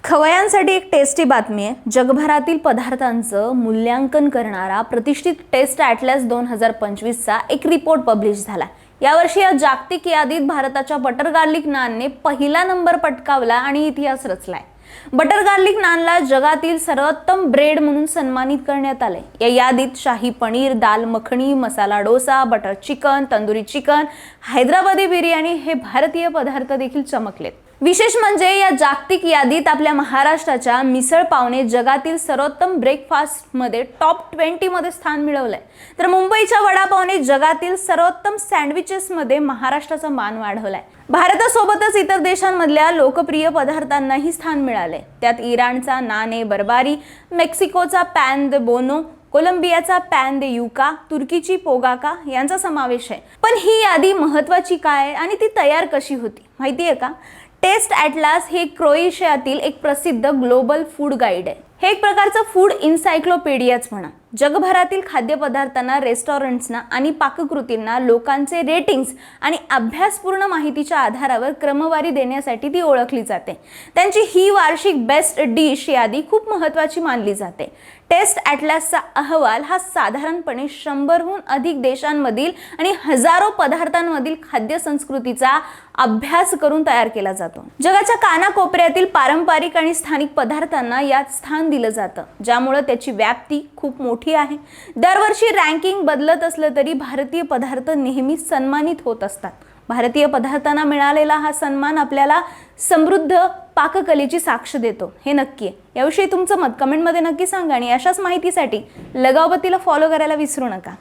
खवय्यांसाठी एक टेस्टी बातमी आहे। जगभरातील पदार्थांचं मूल्यांकन करणारा प्रतिष्ठित टेस्ट ॲटलास 2025 चा एक रिपोर्ट पब्लिश झाला। यावर्षी या जागतिक यादीत भारताच्या बटर गार्लिक नानने पहिला नंबर पटकावला आणि इतिहास रचलाय। बटर गार्लिक नानला जगातील सर्वोत्तम ब्रेड म्हणून सन्मानित करण्यात आले। या यादीत shahi paneer, dal makhani, masala dosa, butter chicken, tandoori chicken, Hyderabadi biryani हे भारतीय पदार्थ देखील चमकलेत। विशेष म्हणजे या जागतिक यादीत आपल्या महाराष्ट्राच्या मिसळ पावने जगातील सर्वोत्तम ब्रेकफास्ट मध्ये टॉप 20 मध्ये स्थान मिळवलंय। तर मुंबईच्या वडापावने जगातील सर्वोत्तम सँडविचेस मध्ये महाराष्ट्राचा मान वाढवलाय। भारतासोबतच इतर देशांमधल्या लोकप्रिय पदार्थांनाही स्थान मिळाले। त्यात इराणचा नान ए बरबारी, मेक्सिकोचा पॅन दे बोनो, कोलंबियाचा पॅन दे युका, तुर्कीची पोगाका यांचा समावेश आहे। पण ही यादी महत्त्वाची काय आणि ती तयार कशी होती माहिती आहे का? टेस्ट ॲटलास हे क्रोएशियातील एक प्रसिद्ध ग्लोबल फूड गाईड आहे। हे एक प्रकारचं फूड इन्सायक्लोपीडियाच म्हणा। जगभरातील खाद्यपदार्थांना, रेस्टॉरंट्सना आणि पाककृतींना लोकांचे रेटिंग्स आणि अभ्यासपूर्ण माहितीच्या आधारावर क्रमवारी देण्यासाठी ती ओळखली जाते। त्यांची ही वार्षिक बेस्ट डिश यादी खूप महत्त्वाची मानली जाते। टेस्ट ॲटलासचा अहवाल हा साधारणपणे 100हून अधिक देशांमधील आणि हजारो पदार्थांमधील खाद्य संस्कृतीचा अभ्यास करून तयार केला जातो। जगाच्या कानाकोपऱ्यातील पारंपरिक आणि स्थानिक पदार्थांना यात स्थान दिलं जातं, ज्यामुळे त्याची व्याप्ती खूप मोठी आहे। दरवर्षी रँकिंग बदलत असलं तरी भारतीय पदार्थ नेहमी सन्मानित होत असतात। भारतीय पदार्थांना मिळालेला हा सन्मान आपल्याला समृद्ध पाककलेची साक्ष देतो, हे नक्की आहे। याविषयी तुमचं मत कमेंटमध्ये नक्की सांगा आणि अशाच माहितीसाठी लगावबत्तीला फॉलो करायला विसरू नका।